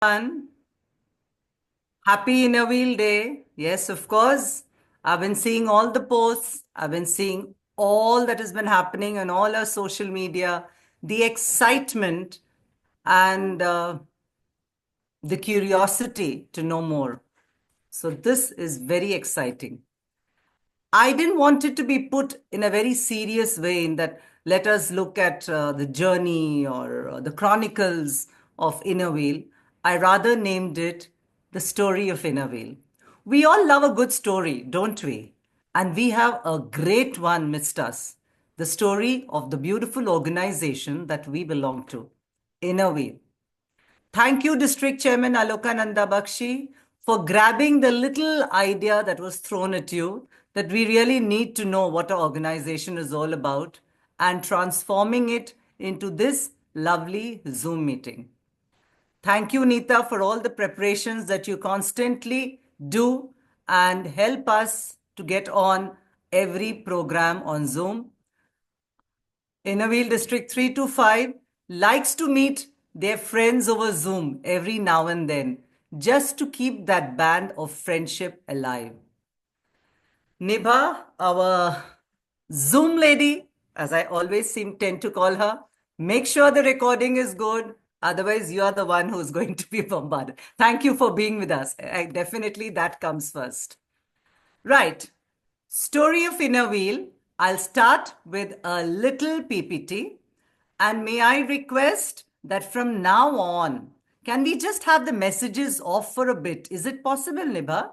everyone. Happy Inner Wheel Day. Yes, of course. I've been seeing all the posts. I've been seeing all that has been happening on all our social media, the excitement and the curiosity to know more. So, this is very exciting. I didn't want it to be put in a very serious way, in that let us look at the journey or the chronicles of Inner Wheel. I rather named it The Story of Inner Wheel. We all love a good story, don't we? And we have a great one midst us, the story of the beautiful organization that we belong to, Inner Wheel. Thank you, District Chairman Alokananda Bakshi, for grabbing the little idea that was thrown at you that we really need to know what our organization is all about and transforming it into this lovely Zoom meeting. Thank you, Neeta, for all the preparations that you constantly do and help us to get on every program on Zoom. Innerville District 325 likes to meet their friends over Zoom every now and then just to keep that band of friendship alive. Nibha, our Zoom lady, as I always tend to call her, make sure the recording is good. Otherwise, you are the one who's going to be bombarded. Thank you for being with us. Definitely that comes first. Right. Story of Inner Wheel. I'll start with a little PPT. And may I request that from now on, can we just have the messages off for a bit? Is it possible, Nibha?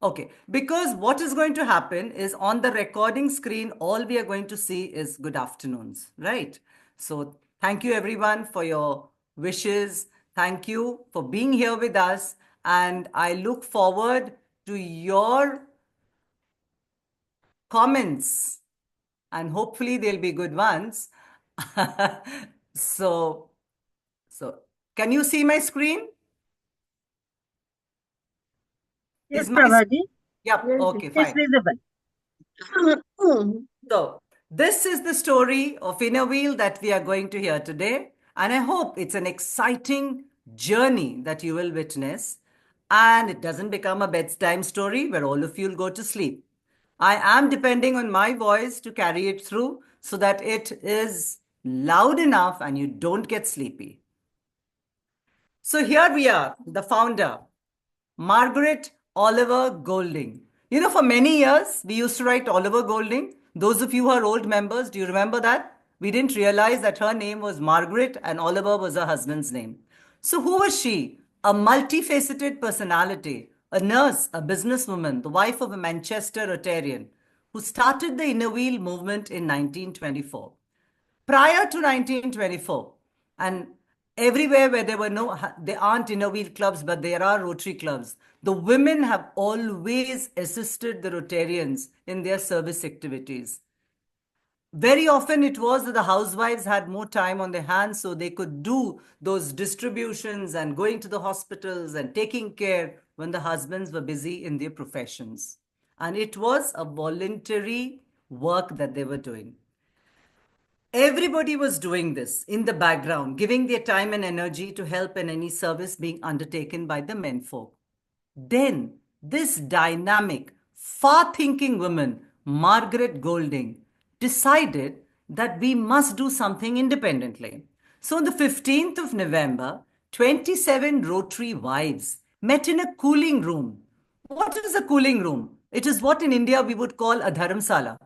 Okay, because what is going to happen is on the recording screen, all we are going to see is good afternoons, right? So thank you everyone for your wishes. Thank you for being here with us. And I look forward to your comments, and hopefully they'll be good ones. so, so can you see my screen? Yes, Is my Prabhaji. Yep, Yes, okay, it is fine. visible. So, this is the story of Inner Wheel that we are going to hear today. And I hope it's an exciting journey that you will witness. And it doesn't become a bedtime story where all of you will go to sleep. I am depending on my voice to carry it through so that it is loud enough and you don't get sleepy. So here we are, the founder, Margaret Oliver Golding. You know, for many years, we used to write Oliver Golding. Those of you who are old members, do you remember that? We didn't realize that her name was Margaret and Oliver was her husband's name. So, who was she? A multifaceted personality, a nurse, a businesswoman, the wife of a Manchester Rotarian who started the Inner Wheel movement in 1924. Prior to 1924, and everywhere where there aren't inner wheel clubs, but there are Rotary clubs, the women have always assisted the Rotarians in their service activities. Very often it was that the housewives had more time on their hands, so they could do those distributions and going to the hospitals and taking care when the husbands were busy in their professions. And it was a voluntary work that they were doing. Everybody was doing this in the background, giving their time and energy to help in any service being undertaken by the menfolk. Then, this dynamic, far thinking woman, Margaret Golding, decided that we must do something independently. So, on the 15th of November, 27 Rotary wives met in a cooling room. What is a cooling room? It is what in India we would call a dharamsala,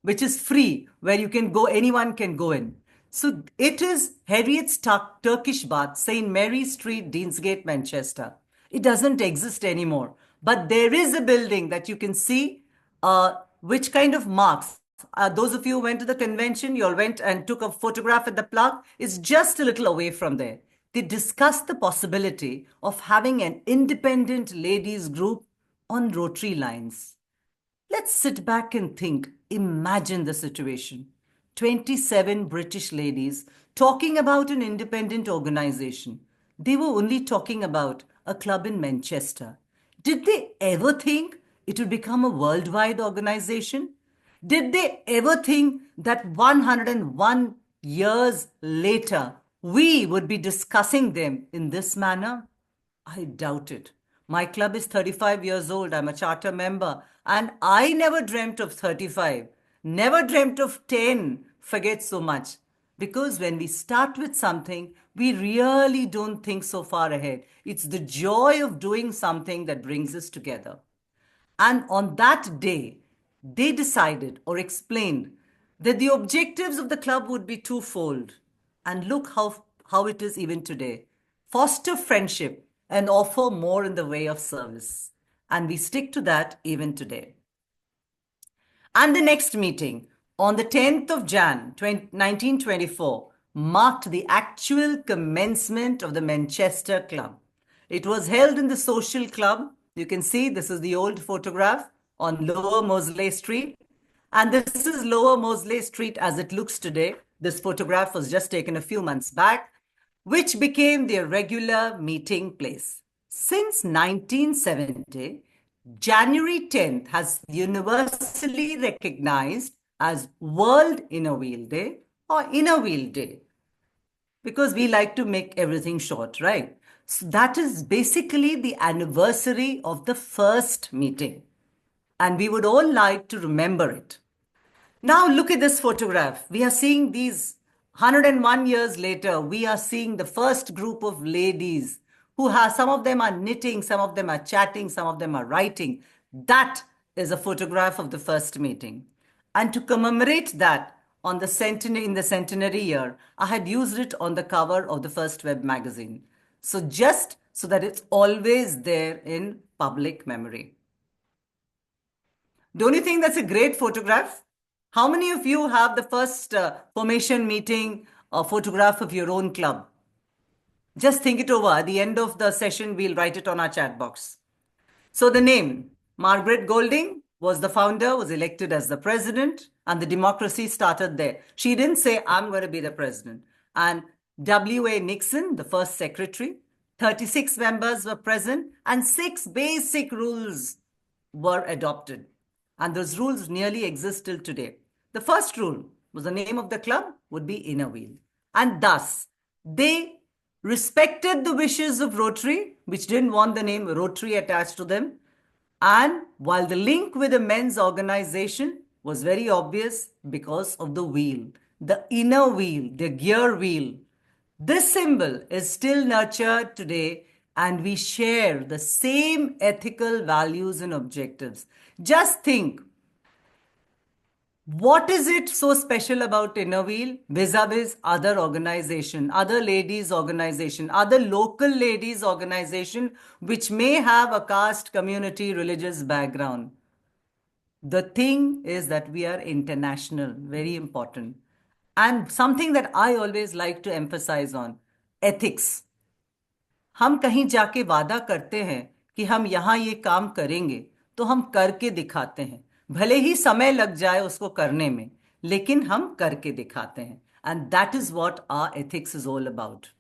which is free, where you can go, anyone can go in. So it is Harriet's Turkish Bath, St. Mary Street, Deansgate, Manchester. It doesn't exist anymore. But there is a building that you can see which kind of marks. Those of you who went to the convention, you all went and took a photograph at the plaque. It's just a little away from there. They discussed the possibility of having an independent ladies group on Rotary lines. Let's sit back and think. Imagine the situation. 27 British ladies talking about an independent organization. They were only talking about a club in Manchester. Did they ever think it would become a worldwide organization? Did they ever think that 101 years later, we would be discussing them in this manner? I doubt it. My club is 35 years old. I'm a charter member. And I never dreamt of 35. Never dreamt of 10. Forget so much. Because when we start with something, we really don't think so far ahead. It's the joy of doing something that brings us together. And on that day, they decided or explained that the objectives of the club would be twofold. And look how it is even today: foster friendship and offer more in the way of service. And we stick to that even today. And the next meeting on the 10th of Jan 1924 marked the actual commencement of the Manchester Club. It was held in the Social Club. You can see this is the old photograph on Lower Mosley Street. And this is Lower Mosley Street as it looks today. This photograph was just taken a few months back, which became their regular meeting place. Since 1970, January 10th has universally recognized as World Inner Wheel Day or Inner Wheel Day, because we like to make everything short, right? So that is basically the anniversary of the first meeting, and we would all like to remember it. Now look at this photograph. We are seeing these 101 years later, we are seeing the first group of ladies who have, some of them are knitting, some of them are chatting, some of them are writing. That is a photograph of the first meeting. And to commemorate that on the centenary, in the centenary year, I had used it on the cover of the first web magazine. So just so that it's always there in public memory. Don't you think that's a great photograph? How many of you have the first formation meeting photograph of your own club? Just think it over. At the end of the session, we'll write it on our chat box. So the name, Margaret Golding was the founder, was elected as the president, and the democracy started there. She didn't say, I'm going to be the president. And W.A. Nixon, the first secretary, 36 members were present, and 6 basic rules were adopted. And those rules nearly exist till today. The first rule was the name of the club would be Inner Wheel. And thus, they respected the wishes of Rotary, which didn't want the name Rotary attached to them. And while the link with the men's organization was very obvious because of the wheel, the inner wheel, the gear wheel, this symbol is still nurtured today, and we share the same ethical values and objectives. Just think, what is it so special about Inner Wheel vis-a-vis other organization, other ladies organization, other local ladies organization, which may have a caste, community, religious background? The thing is that we are international, very important. And something that I always like to emphasize on, ethics. हम कहीं जाके वादा करते हैं कि हम यहाँ ये काम करेंगे, तो हम करके दिखाते हैं। भले ही समय लग जाए उसको करने में, लेकिन हम करके दिखाते हैं। And that is what our ethics is all about.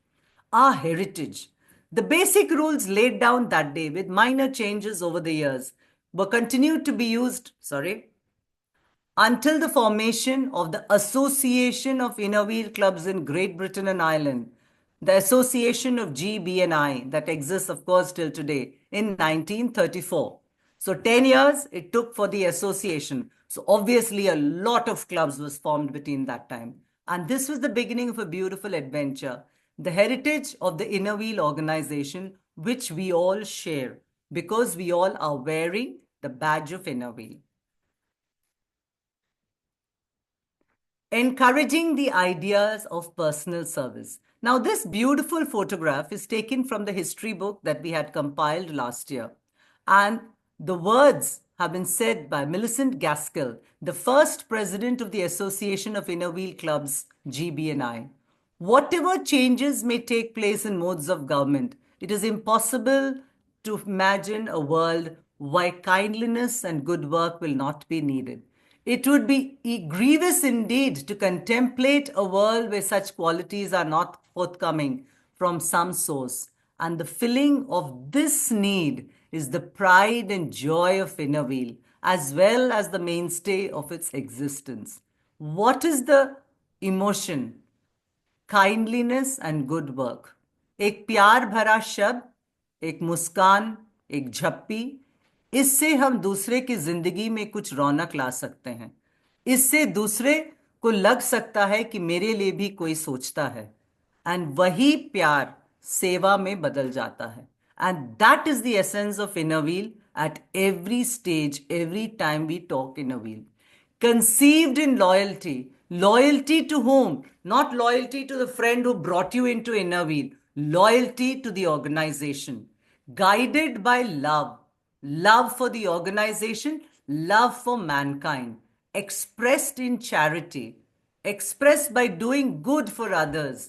Our heritage. The basic rules laid down that day with minor changes over the years were continued to be used, until the formation of the Association of Inner Wheel Clubs in Great Britain and Ireland, the Association of GBNI that exists, of course, till today in 1934. So 10 years it took for the association. So obviously a lot of clubs was formed between that time. And this was the beginning of a beautiful adventure, the heritage of the Inner Wheel organization, which we all share because we all are wearing the badge of Inner Wheel. Encouraging the ideas of personal service. Now, this beautiful photograph is taken from the history book that we had compiled last year. And the words have been said by Millicent Gaskell, the first president of the Association of Inner Wheel Clubs, GBNI. Whatever changes may take place in modes of government, it is impossible to imagine a world where kindliness and good work will not be needed. It would be grievous indeed to contemplate a world where such qualities are not forthcoming from some source. And the filling of this need is the pride and joy of Inner Wheel, as well as the mainstay of its existence. What is the emotion? Kindliness and good work. एक प्यार भरा शब्द, एक मुस्कान, एक झप्पी, इससे हम दूसरे की जिंदगी में कुछ रौनक ला सकते हैं। इससे दूसरे को लग सकता है कि मेरे लिए भी कोई सोचता है, एंड वही प्यार सेवा में बदल जाता है। And that is the essence of inner wheel at every stage, every time we talk inner wheel. Conceived in loyalty. Loyalty to whom? Not loyalty to the friend who brought you into inner wheel. Loyalty to the organization. Guided by love. Love for the organization, love for mankind. Expressed in charity. Expressed by doing good for others.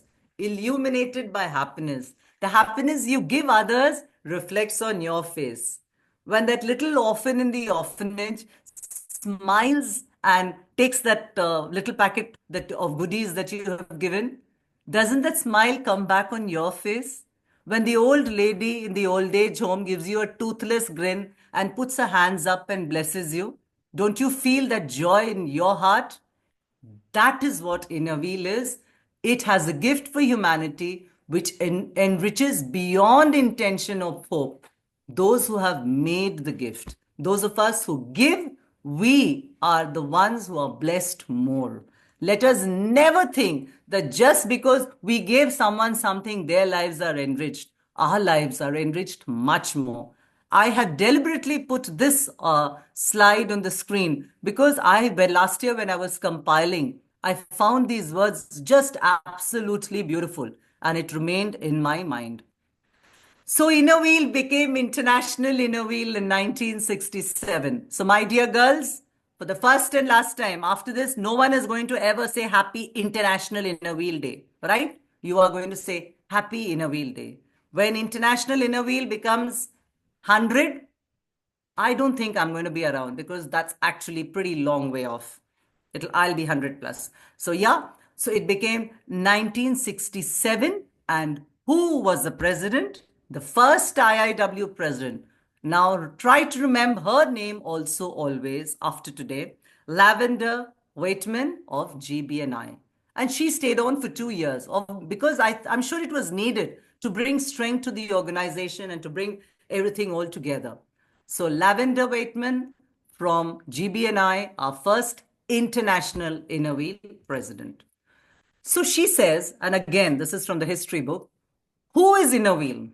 Illuminated by happiness. The happiness you give others reflects on your face. When that little orphan in the orphanage smiles and takes that little packet of goodies that you have given, doesn't that smile come back on your face? When the old lady in the old age home gives you a toothless grin and puts her hands up and blesses you, don't you feel that joy in your heart? That is what inner wheel is. It has a gift for humanity which enriches beyond intention of hope those who have made the gift. Those of us who give, we are the ones who are blessed more. Let us never think that just because we gave someone something, their lives are enriched. Our lives are enriched much more. I have deliberately put this slide on the screen because last year when I was compiling, I found these words just absolutely beautiful and it remained in my mind. So Inner Wheel became International Inner Wheel in 1967. So my dear girls, for the first and last time, after this, no one is going to ever say Happy International Inner Wheel Day, right? You are going to say Happy Inner Wheel Day. When International Inner Wheel becomes 100, I don't think I'm going to be around because that's actually pretty long way off. I'll be 100 plus. So yeah, so it became 1967, and who was the president? The first IIW president. Now try to remember her name also always after today. Lavender Waitman of GBNI. And she stayed on for 2 years because I'm sure it was needed to bring strength to the organization and to bring everything all together. So Lavender Waitman from GBNI, our first international inner wheel president. So she says, and again, this is from the history book, who is inner wheel?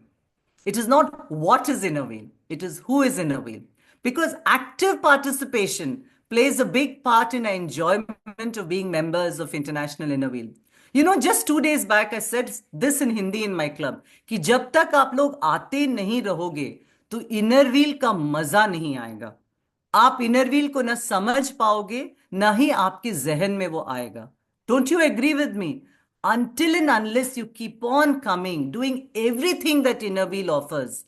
It is not what is inner wheel, it is who is inner wheel. Because active participation plays a big part in our enjoyment of being members of International Inner Wheel. You know, just 2 days back, I said this in Hindi in my club, कि जब तक आप लोग आते नहीं रहोगे, तो inner wheel का मजा नहीं आएगा। आप इनर व्हील को ना समझ पाओगे, ना ही आपके जहन में वो आएगा। Don't you agree with me? Until and unless you keep on coming, doing everything that inner wheel offers.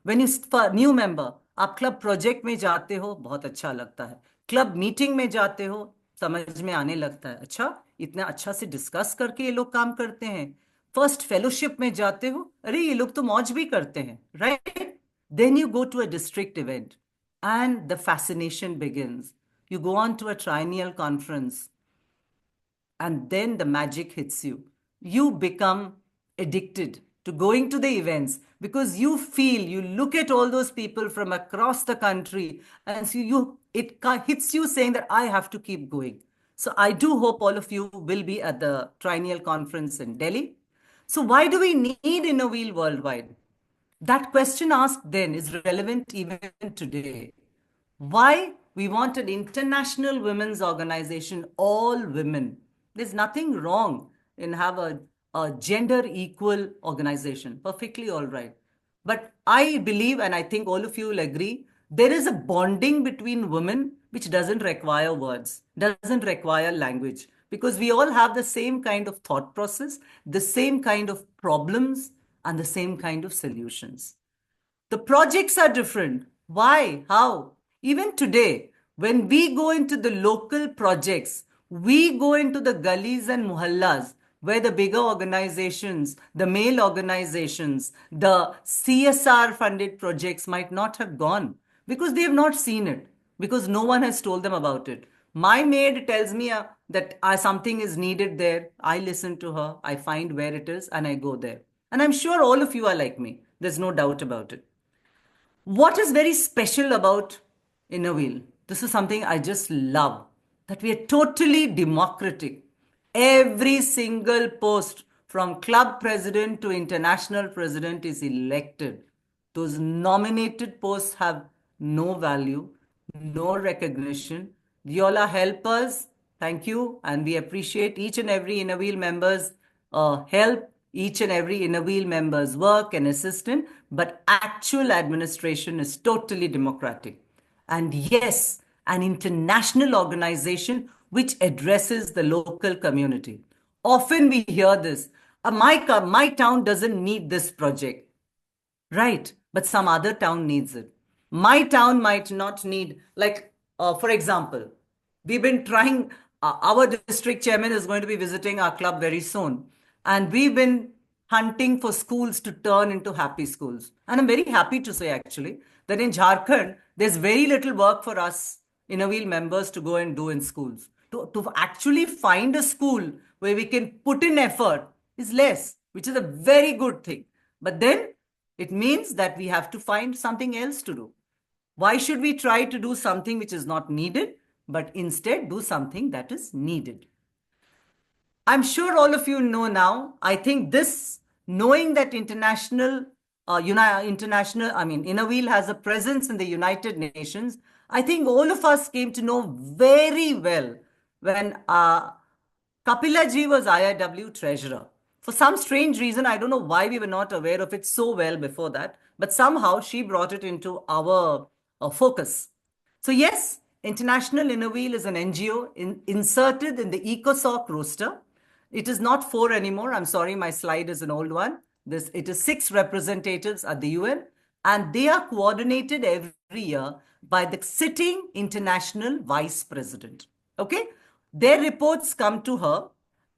When you new member, आप क्लब प्रोजेक्ट में जाते हो, बहुत अच्छा लगता है। क्लब मीटिंग में जाते हो, समझ में आने लगता है, अच्छा इतना अच्छा से डिस्कस करके ये लोग काम करते हैं। फर्स्ट फेलोशिप में जाते हो, अरे ये लोग तो मौज भी करते हैं, right? Then you go to a district event and the fascination begins. You go on to a triennial conference and then the magic hits you. You become addicted to going to the events because you feel, you look at all those people from across the country and so it hits you saying that I have to keep going. So I do hope all of you will be at the triennial conference in Delhi. So why do we need Inner Wheel worldwide? That question asked then is relevant even today. Why we want an international women's organization, all women. There's nothing wrong in have a gender equal organization. Perfectly all right. But I believe, and I think all of you will agree, there is a bonding between women which doesn't require words, doesn't require language, because we all have the same kind of thought process, the same kind of problems, and the same kind of solutions. The projects are different. Why? How? Even today, when we go into the local projects, we go into the gullies and muhallas where the bigger organizations, the male organizations, the CSR funded projects might not have gone because they have not seen it, because no one has told them about it. My maid tells me that something is needed there. I listen to her, I find where it is, and I go there. And I'm sure all of you are like me. There's no doubt about it. What is very special about Inner Wheel? This is something I just love, that we are totally democratic. Every single post from club president to international president is elected. Those nominated posts have no value, no recognition. You all are helpers. Thank you. And we appreciate each and every Inner Wheel members' help, each and every Inner Wheel member's work and assistance. But actual administration is totally democratic. And yes, an international organization which addresses the local community. Often we hear this, my town doesn't need this project. Right, but some other town needs it. My town might not need, like, for example, we've been trying, our district chairman is going to be visiting our club very soon. And we've been hunting for schools to turn into happy schools. And I'm very happy to say, actually, that in Jharkhand, there's very little work for us Inner Wheel members to go and do in schools. To actually find a school where we can put in effort is less, which is a very good thing. But then it means that we have to find something else to do. Why should we try to do something which is not needed, but instead do something that is needed? I'm sure all of you know now. I think this, knowing that Inner Wheel has a presence in the United Nations, I think all of us came to know very well when Kapila ji was IIW treasurer. For some strange reason, I don't know why we were not aware of it so well before that, but somehow she brought it into our focus. So yes, International Inner Wheel is an NGO inserted in the ECOSOC roster. It is not 4 anymore. I'm sorry, my slide is an old one. It is 6 representatives at the UN, and they are coordinated every year by the sitting international vice president. Okay? Their reports come to her.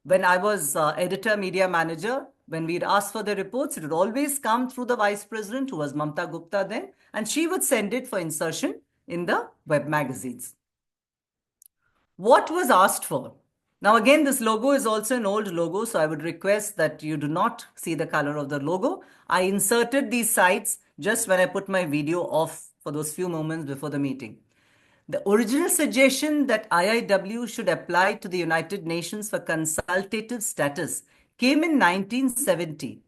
When I was editor, media manager, when we'd ask for the reports, it would always come through the vice president, who was Mamta Gupta then, and she would send it for insertion in the web magazines. What was asked for? Now, again, this logo is also an old logo, so I would request that you do not see the color of the logo. I inserted these sites just when I put my video off for those few moments before the meeting. The original suggestion that IIW should apply to the United Nations for consultative status came in 1970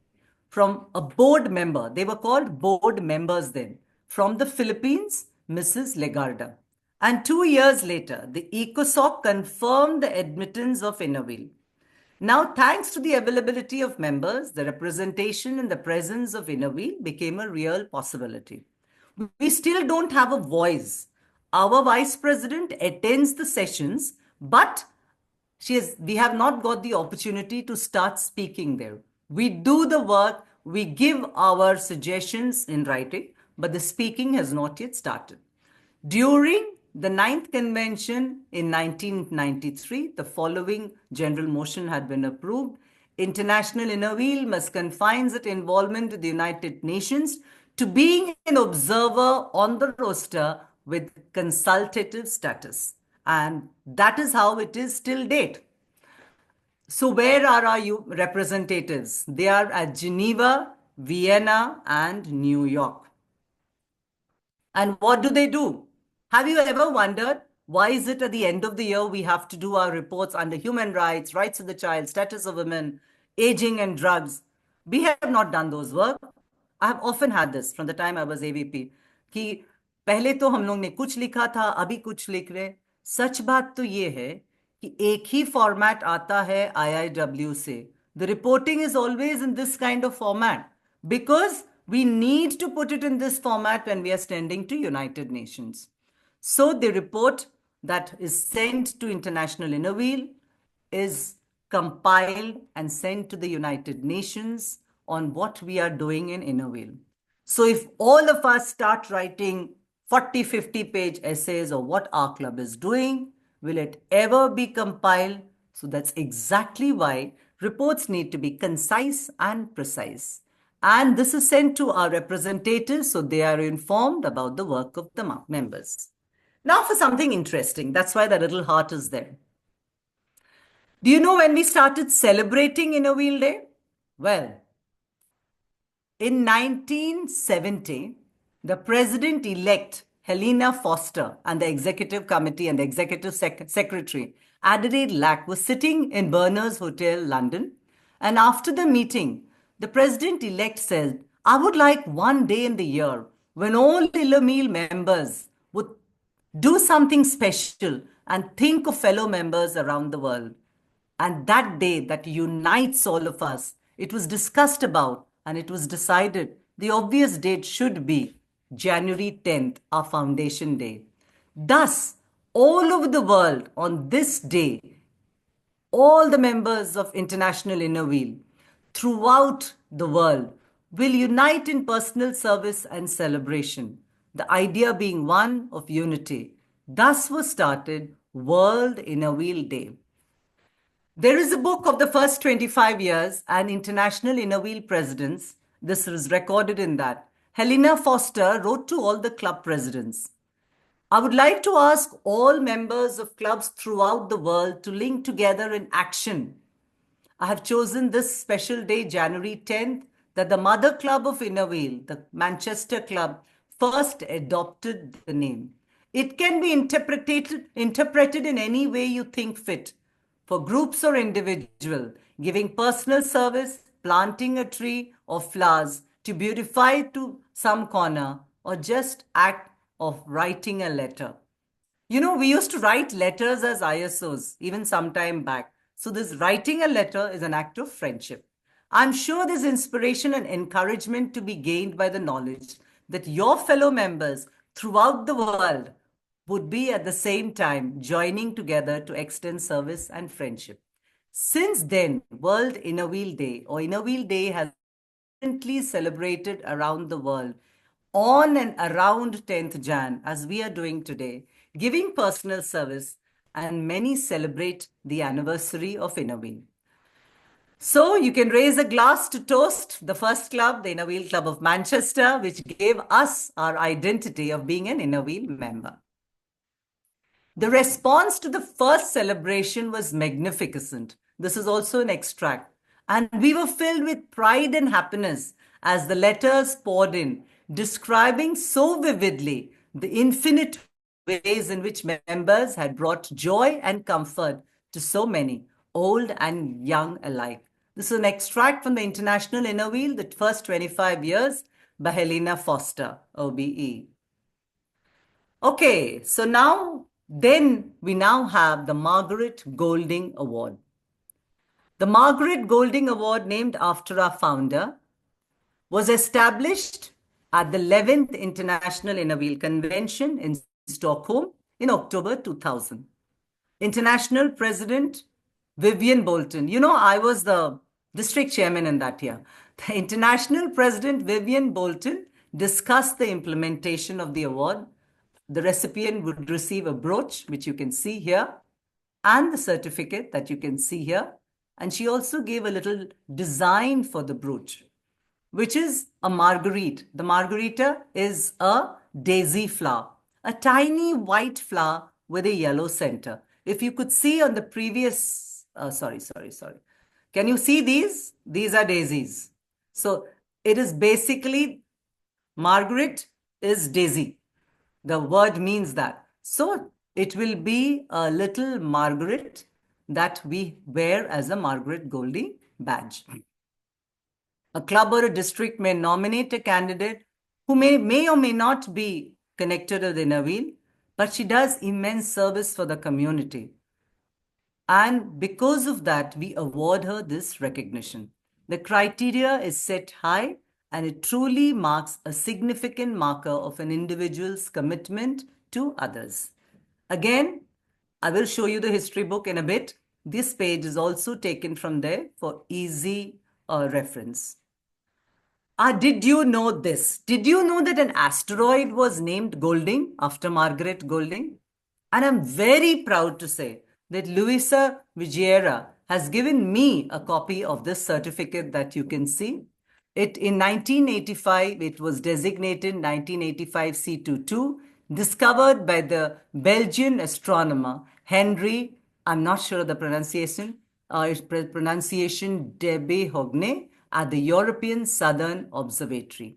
from a board member. They were called board members then, from the Philippines, Mrs. Legarda. And 2 years later, the ECOSOC confirmed the admittance of Inner Wheel. Now, thanks to the availability of members, the representation and the presence of Inner Wheel became a real possibility. We still don't have a voice. Our vice president attends the sessions, but we have not got the opportunity to start speaking there. We do the work, we give our suggestions in writing, but the speaking has not yet started. During the 9th convention in 1993, the following general motion had been approved. International Inner Wheel must confine its involvement in the United Nations to being an observer on the roster with consultative status. And that is how it is till date. So where are our representatives? They are at Geneva, Vienna, and New York. And what do they do? Have you ever wondered why is it at the end of the year we have to do our reports under human rights, rights of the child, status of women, aging and drugs? We have not done those work. I have often had this from the time I was AVP कि पहले तो हम लोग ने कुछ लिखा था, अभी कुछ लिख रहे. सच बात तो ये है कि एक ही फॉर्मेट आता है IIW से. The reporting is always in this kind of format because we need to put it in this format when we are standing to United Nations. So the report that is sent to International Inner Wheel is compiled and sent to the United Nations on what we are doing in Inner Wheel. So if all of us start writing 40, 50 page essays of what our club is doing, will it ever be compiled? So that's exactly why reports need to be concise and precise. And this is sent to our representatives so they are informed about the work of the members. Now for something interesting. That's why the little heart is there. Do you know when we started celebrating Inner Wheel Day? Well, in 1970, the president elect, Helena Foster, and the executive committee and the executive secretary, Adelaide Lack, was sitting in Berners Hotel, London. And after the meeting, the president elect said, I would like one day in the year when all Illamil members would do something special and think of fellow members around the world. And that day that unites all of us, it was discussed about and it was decided the obvious date should be January 10th, our foundation day. Thus, all over the world on this day, all the members of International Inner Wheel throughout the world will unite in personal service and celebration, the idea being one of unity. Thus was started World Inner Wheel Day. There is a book of the first 25 years and International Inner Wheel presidents. This is recorded in that. Helena Foster wrote to all the club presidents. I would like to ask all members of clubs throughout the world to link together in action. I have chosen this special day, January 10th, that the mother club of Inner Wheel, the Manchester Club, first adopted the name. It can be interpreted in any way you think fit, for groups or individual, giving personal service, planting a tree or flowers to beautify to some corner, or just act of writing a letter. You know, we used to write letters as ISOs even some time back. So this writing a letter is an act of friendship. I'm sure there's inspiration and encouragement to be gained by the knowledge that your fellow members throughout the world would be at the same time joining together to extend service and friendship. Since then, World Inner Wheel Day or Inner Wheel Day has been celebrated around the world on and around 10th Jan, as we are doing today, giving personal service, and many celebrate the anniversary of Inner Wheel. So you can raise a glass to toast the first club, the Inner Wheel Club of Manchester, which gave us our identity of being an Inner Wheel member. The response to the first celebration was magnificent. This is also an extract. And we were filled with pride and happiness as the letters poured in, describing so vividly the infinite ways in which members had brought joy and comfort to so many, old and young alike. This is an extract from the International Inner Wheel, the first 25 years by Helena Foster, OBE. Okay, so we now have the Margaret Golding Award. The Margaret Golding Award, named after our founder, was established at the 11th International Inner Wheel Convention in Stockholm in October 2000. International President Vivian Bolton. You know, I was the district chairman in that year. The International President Vivian Bolton discussed the implementation of the award. The recipient would receive a brooch, which you can see here, and the certificate that you can see here. And she also gave a little design for the brooch, which is a marguerite. The margarita is a daisy flower, a tiny white flower with a yellow center. If you could see on the previous, sorry. Can you see these? These are daisies. So it is basically, Margaret is daisy. The word means that. So it will be a little Margaret that we wear as a Margaret Golding badge. A club or a district may nominate a candidate who may or may not be connected with Inner Wheel, but she does immense service for the community. And because of that, we award her this recognition. The criteria is set high, and it truly marks a significant marker of an individual's commitment to others. Again, I will show you the history book in a bit. This page is also taken from there for easy reference. Did you know this? Did you know that an asteroid was named Golding after Margaret Golding? And I'm very proud to say that Luisa Vigiera has given me a copy of this certificate that you can see. In 1985, it was designated 1985 C22, discovered by the Belgian astronomer Henry, I'm not sure of the pronunciation, pronunciation Debe Hogne at the European Southern Observatory.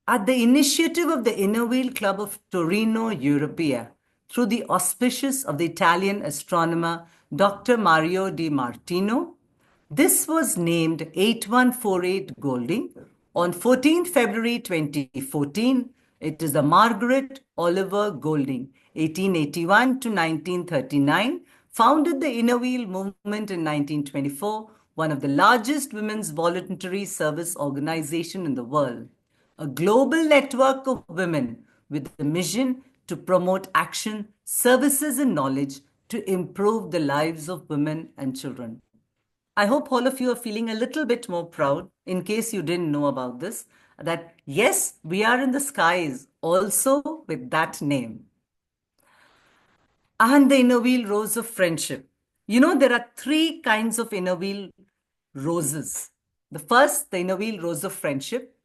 At the initiative of the Inner Wheel Club of Torino, Europea, through the auspices of the Italian astronomer Dr. Mario Di Martino, this was named 8148 Golding. On 14th February 2014, it is the Margaret Oliver Golding, 1881 to 1939, founded the Inner Wheel movement in 1924, one of the largest women's voluntary service organization in the world, a global network of women with a mission to promote action, services, and knowledge to improve the lives of women and children. I hope all of you are feeling a little bit more proud, in case you didn't know about this, that yes, we are in the skies also with that name. And the inner wheel rose of friendship. You know, there are three kinds of inner wheel roses. The first, the inner wheel rose of friendship.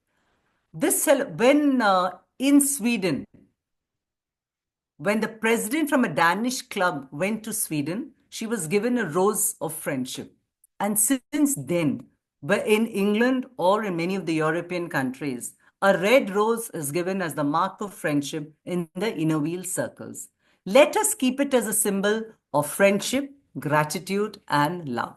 When in Sweden, when the president from a Danish club went to Sweden, she was given a rose of friendship. And since then, in England or in many of the European countries, a red rose is given as the mark of friendship in the inner wheel circles. Let us keep it as a symbol of friendship, gratitude, and love.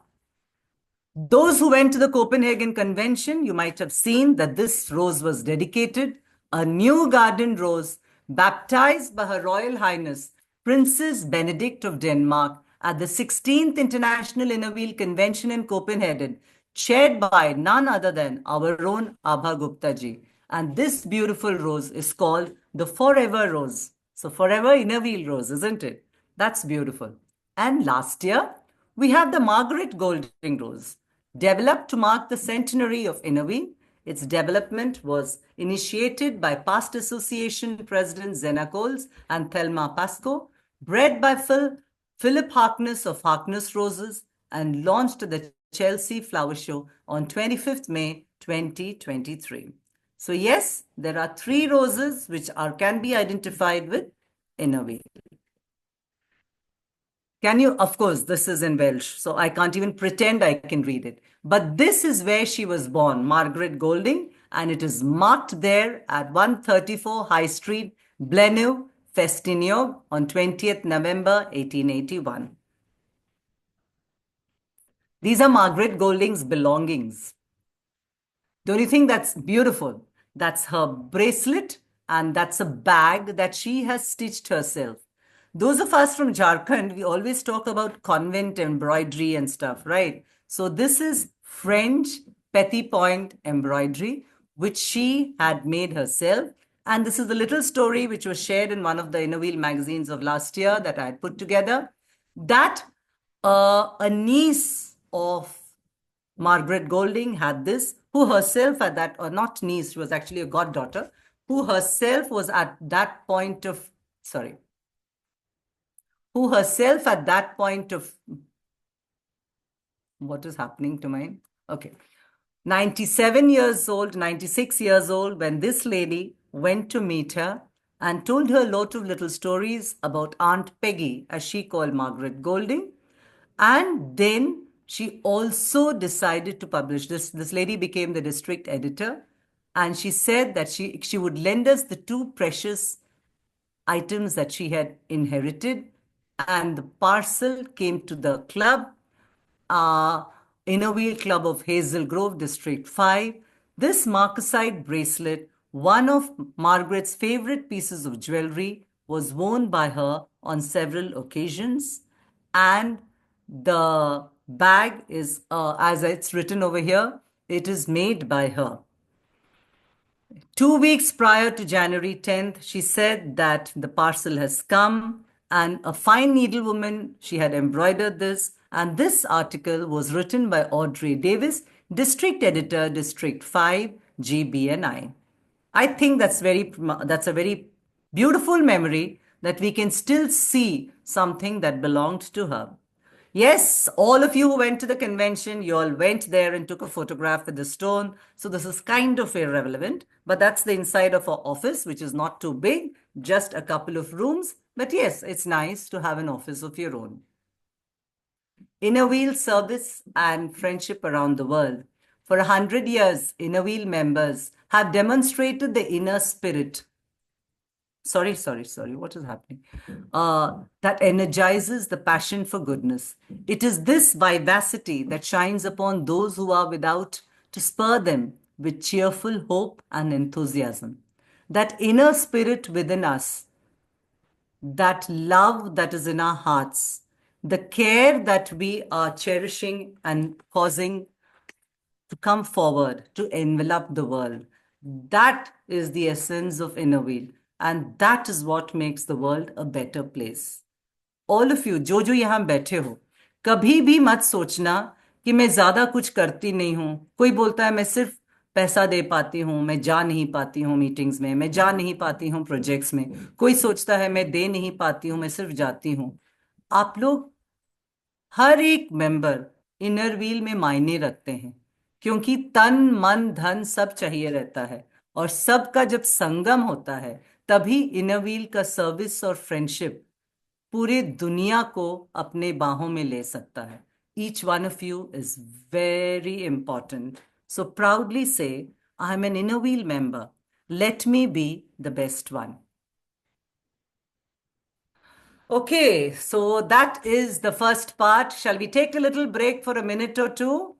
Those who went to the Copenhagen Convention, you might have seen that this rose was dedicated, a new garden rose baptized by Her Royal Highness Princess Benedict of Denmark at the 16th International Inner Wheel Convention in Copenhagen, chaired by none other than our own Abha Gupta ji. And this beautiful rose is called the Forever Rose. So Forever Inner Wheel Rose, isn't it? That's beautiful. And last year, we have the Margaret Golding Rose, developed to mark the centenary of Inner Wheel. Its development was initiated by past association President Zena Coles and Thelma Pascoe, bred by Philip Harkness of Harkness Roses, and launched at the Chelsea Flower Show on 25th May 2023. So yes, there are three roses which can be identified with inner wheel. Can you? Of course, this is in Welsh, so I can't even pretend I can read it. But this is where she was born, Margaret Golding, and it is marked there at 134 High Street, Blenheim, Festiniog, on 20th November 1881. These are Margaret Golding's belongings. Don't you think that's beautiful? That's her bracelet, and that's a bag that she has stitched herself. Those of us from Jharkhand, we always talk about convent embroidery and stuff, right? So this is French petit point embroidery, which she had made herself. And this is the little story which was shared in one of the Inner Wheel magazines of last year that I had put together. That a niece of Margaret Golding had this, who herself at that, or not niece, she was actually a goddaughter, who herself was at that point of, what is happening to mine? Okay. 97 years old, 96 years old, when this lady went to meet her and told her a lot of little stories about Aunt Peggy, as she called Margaret Golding. And then she also decided to publish this. This lady became the district editor, and she said that she would lend us the two precious items that she had inherited, and the parcel came to the club, Inner Wheel Club of Hazel Grove, District 5. This marcasite bracelet, one of Margaret's favorite pieces of jewelry, was worn by her on several occasions, and the bag is, as it's written over here, it is made by her. 2 weeks prior to January 10th, she said that the parcel has come, and a fine needlewoman, she had embroidered this, and this article was written by Audrey Davis, District Editor, District 5, GBNI. I think that's a very beautiful memory that we can still see something that belonged to her. Yes, all of you who went to the convention, you all went there and took a photograph with the stone. So this is kind of irrelevant, but that's the inside of our office, which is not too big, just a couple of rooms. But yes, it's nice to have an office of your own. Inner Wheel service and friendship around the world. For 100 years, Inner Wheel members have demonstrated the inner spirit. Sorry. What is happening? That energizes the passion for goodness. It is this vivacity that shines upon those who are without to spur them with cheerful hope and enthusiasm. That inner spirit within us, that love that is in our hearts, the care that we are cherishing and causing to come forward, to envelop the world. That is the essence of Inner Wheel. And that is what makes the world a better place. All of you, जो जो यहाँ बैठे हो, कभी भी मत सोचना कि मैं ज्यादा कुछ करती नहीं हूं। कोई बोलता है मैं सिर्फ पैसा दे पाती हूँ, मैं जा नहीं पाती हूँ मीटिंग्स में, मैं जा नहीं पाती हूँ प्रोजेक्ट्स में। कोई सोचता है मैं दे नहीं पाती हूँ, मैं सिर्फ जाती हूँ। आप लोग हर एक मेंबर इनर व्हील में मायने रखते हैं, क्योंकि तन मन धन सब चाहिए रहता है, और सबका जब संगम होता है तभी इनर व्हील का सर्विस और फ्रेंडशिप पूरे दुनिया को अपने बाहों में ले सकता है। Each one of you is very important, so proudly से I am an inner wheel member, let me be the best one. Okay, so that is the first part. Shall we take a little break for a minute or two?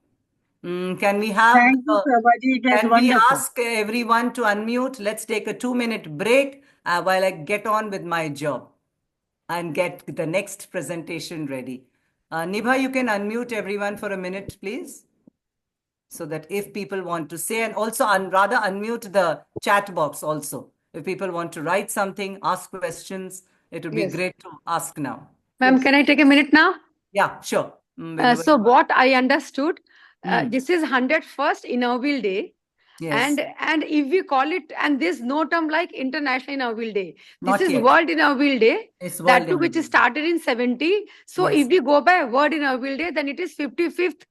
Can we have Thank you, Prabhaji. It was can we wonderful. ask everyone to unmute? Let's take a 2 minute break while I get on with my job and get the next presentation ready. Nibha, you can unmute everyone for a minute, please, so that if people want to say, and also rather unmute the chat box also. If people want to write something, ask questions, it would be Yes. great to ask now. Ma'am, Yes. can I take a minute now? Yeah, sure. Whenever So you want. what I understood, Mm, this is 101st Inaugural Day. yes, And if we call it, and there's no term like International Inaugural Day. This not is yet. World Inaugural Day. It's That World too, which Inaugural is Day. started in 70. So Yes. if we go by World Inaugural Day, then it is 55th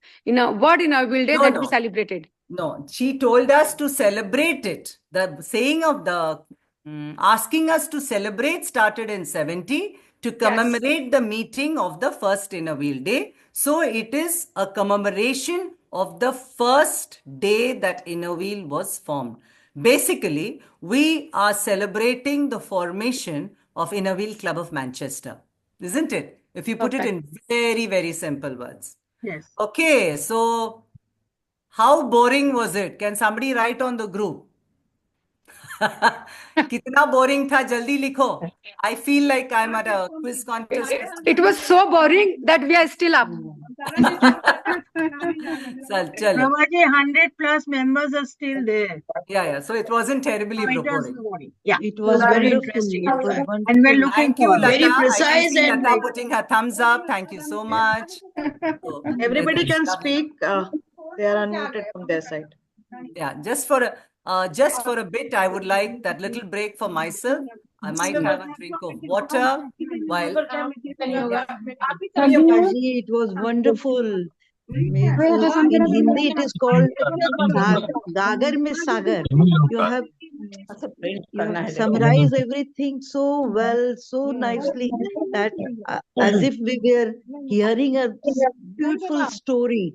World Inaugural Day No, that we no. celebrated. No, she told us to celebrate it. The saying of the asking us to celebrate started in 70 to commemorate the meeting of the first Inner Wheel Day. So it is a commemoration of the first day that Inner Wheel was formed. Basically, we are celebrating the formation of Inner Wheel Club of Manchester, isn't it? If you put it Perfect. in very, very simple words. Yes. Okay, so how boring was it? Can somebody write on the group? कितना boring था, जल्दी लिखो. I feel like I'm at a quiz contest. It was so boring that we are still up. चल. Prabhaji, 100 plus members are still there. Yeah. So it wasn't terribly So it was boring. boring. Yeah. It was Very wonderful. interesting. It was wonderful. And we're looking Thank you, forward. Lata. Very I can precise see and Lata putting her thumbs up. Thank you so much. So, everybody that's can lovely. speak. They are unmuted from their side. Yeah, just for a bit, I would like that little break for myself. I might have a drink of water while. Yeah. Prakash ji, it was wonderful. Means, in Hindi, it is called Gagar mein Sagar. You have summarized everything so well, so nicely that as if we were hearing a beautiful story,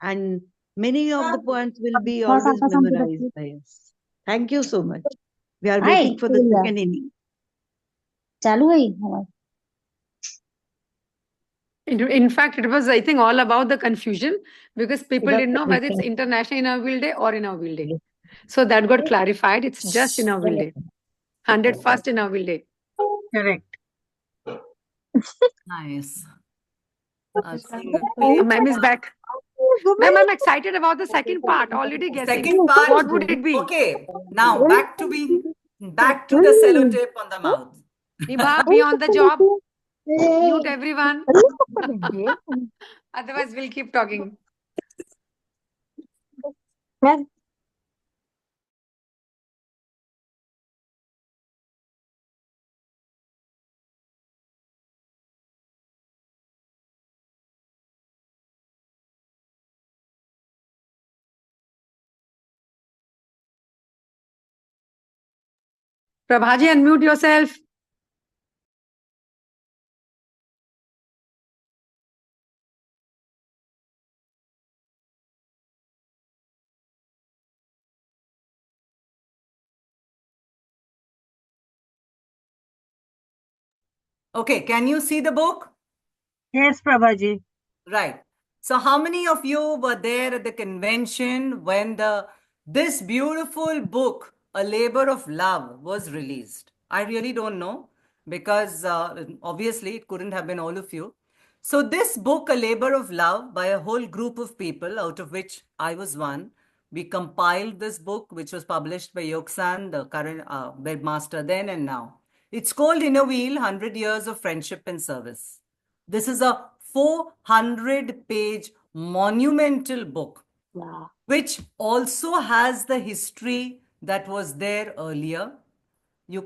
and many of the points will be always memorized by us. Thank you so much. We are waiting for the second inning. चालू है हमारा In fact, it was, I think, all about the confusion because people didn't know whether it's International Inaugural Day or Inaugural Day. So that got clarified. It's just Inaugural Day. 101st Inaugural Day. Correct. Nice. I'm seeing a play. Ma'am is back. Ma'am, I'm excited about the second part. Already guessing. Second part. What would it be? Okay. Now back to the sellotape on the mouth. Nibha, be on the job. Mute everyone. Otherwise, we'll keep talking. Prabhaji, unmute yourself. Okay, can you see the book? Yes, Prabhaji. Right. So how many of you were there at the convention when this beautiful book, A Labor of Love, was released? I really don't know because obviously it couldn't have been all of you. So this book, A Labor of Love, by a whole group of people, out of which I was one, we compiled this book, which was published by Yoksan, the current webmaster then and now. It's called In a Wheel, 100 Years of Friendship and Service. This is a 400-page monumental book, Wow. which also has the history that was there earlier.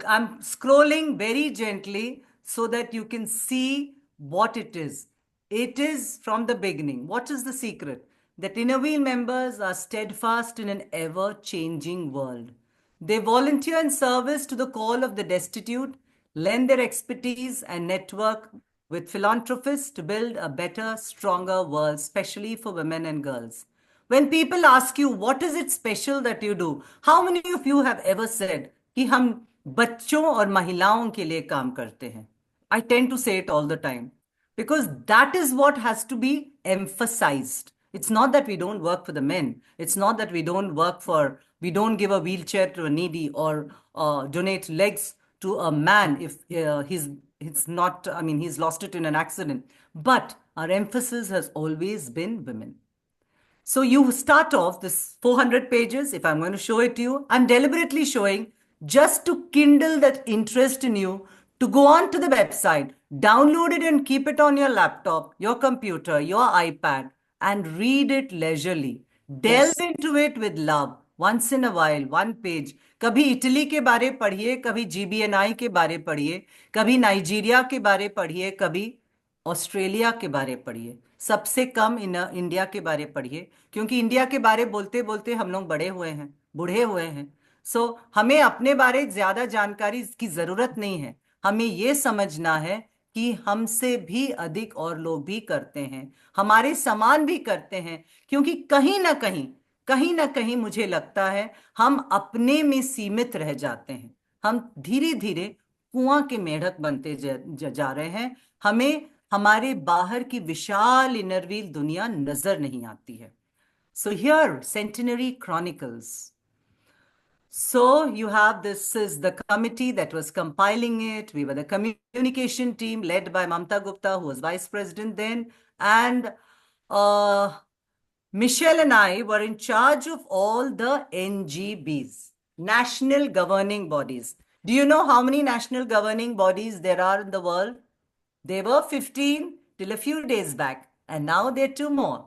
I'm scrolling very gently so that you can see what it is. It is from the beginning. What is the secret? That Inner Wheel members are steadfast in an ever-changing world. They volunteer in service to the call of the destitute, lend their expertise and network with philanthropists to build a better, stronger world, especially for women and girls. When people ask you, what is it special that you do? How many of you have ever said कि हम बच्चों और महिलाओं के लिए काम करते हैं? I tend to say it all the time because that is what has to be emphasized. It's not that we don't work for the men. It's not that we don't give a wheelchair to a needy or donate legs to a man if he's lost it in an accident. But our emphasis has always been women. So you start off this 400 pages. If I'm going to show it to you, I'm deliberately showing just to kindle that interest in you to go on to the website, download it and keep it on your laptop, your computer, your iPad, and read it leisurely. Delve into it with love. Once in a while, one page. कभी Italy के बारे पढ़िए, कभी GBNI के बारे पढ़िए, कभी Nigeria के बारे पढ़िए, कभी ऑस्ट्रेलिया के बारे पढ़िए, सबसे कम इंडिया के बारे पढ़िए, क्योंकि इंडिया के बारे बोलते बोलते हम लोग बड़े हुए हैं, बूढ़े हुए हैं. सो हमें अपने बारे ज्यादा जानकारी की जरूरत नहीं है. हमें ये समझना है कि हमसे भी अधिक और लोग भी करते हैं, हमारे समान भी करते हैं, क्योंकि कहीं ना कहीं मुझे लगता है हम अपने में सीमित रह जाते हैं. हम धीरे धीरे कुआं के मेढक बनते जा रहे हैं. हमें हमारे बाहर की विशाल इनरव्हील दुनिया नजर नहीं आती है. So here, Centenary Chronicles. So you have this is the committee that was compiling it. We were the communication team led by Mamta Gupta, who was vice president then, and Michelle and I were in charge of all the NGBs, national governing bodies. Do you know how many national governing bodies there are in the world? They were 15 till a few days back, and now there are two more.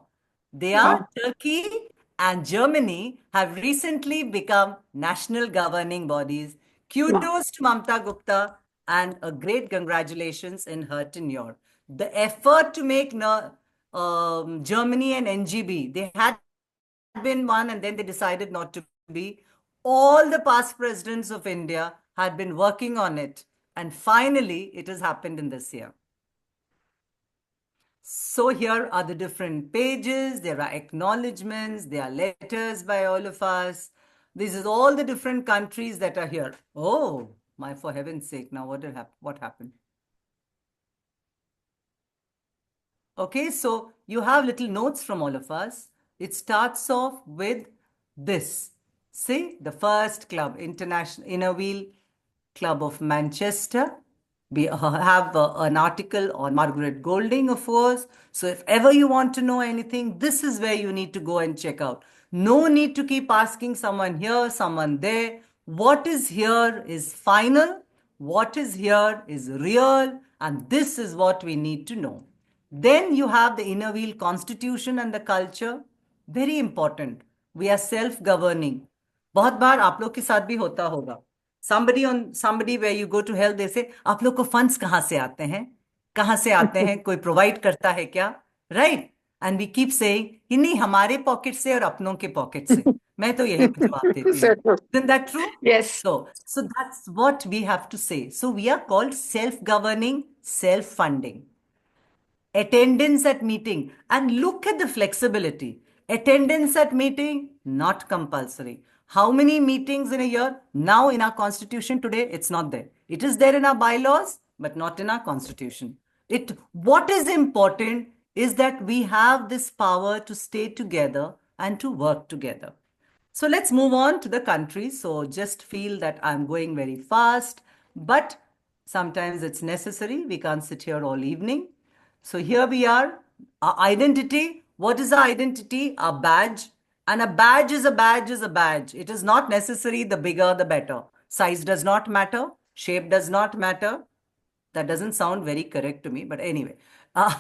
They are Turkey and Germany have recently become national governing bodies. Kudos to Mamta Gupta and a great congratulations in her tenure. The effort to make Germany and NGB, they had been one and then they decided not to be. All the past presidents of India had been working on it, and finally it has happened in this year. So here are the different pages. There are acknowledgements. There are letters by all of us. This is all the different countries that are here. Oh, for heaven's sake, now what happened? Okay, so you have little notes from all of us. It starts off with this. See, the first club, International Inner Wheel Club of Manchester. We have an article on Margaret Golding, of course. So if ever you want to know anything, this is where you need to go and check out. No need to keep asking someone here, someone there. What is here is final. What is here is real. And this is what we need to know. Then you have the Inner Wheel Constitution and the culture. Very important. We are self-governing. बहुत बार आप लोग के साथ भी होता होगा. Somebody where you go to help, they say, आप लोग को funds कहाँ से आते हैं? कहाँ से आते हैं? कोई provide करता है क्या? Right? And we keep saying, कि नहीं हमारे pocket से और अपनों के pocket से. मैं तो यही जवाब देती So हूँ. true. Isn't that true? Yes. So that's what we have to say. So we are called self-governing, self-funding. Attendance at meeting, and look at the flexibility. Attendance at meeting, not compulsory. How many meetings in a year? Now in our constitution today, it's not there. It is there in our bylaws, but not in our constitution. What is important is that we have this power to stay together and to work together. So let's move on to the country. So just feel that I'm going very fast, but sometimes it's necessary. We can't sit here all evening. So here we are. Our identity. What is our identity? Our badge. And a badge is a badge is a badge. It is not necessary the bigger the better. Size does not matter. Shape does not matter. That doesn't sound very correct to me, but anyway, uh,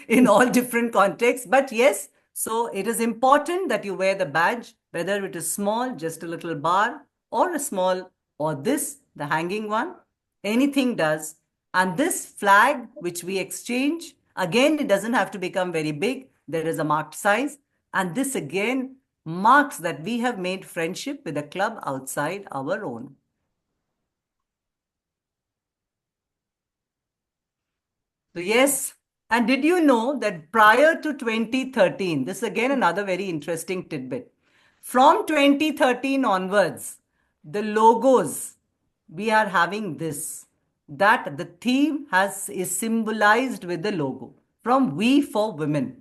in all different contexts. But yes, so it is important that you wear the badge, whether it is small, just a little bar, or a small, or this, the hanging one, anything does. And this flag, which we exchange, again, it doesn't have to become very big. There is a marked size. And this again marks that we have made friendship with a club outside our own. So yes, and did you know that prior to 2013, this is again another very interesting tidbit. From 2013 onwards, the logos, we are having this, that the theme is symbolized with the logo from We for Women.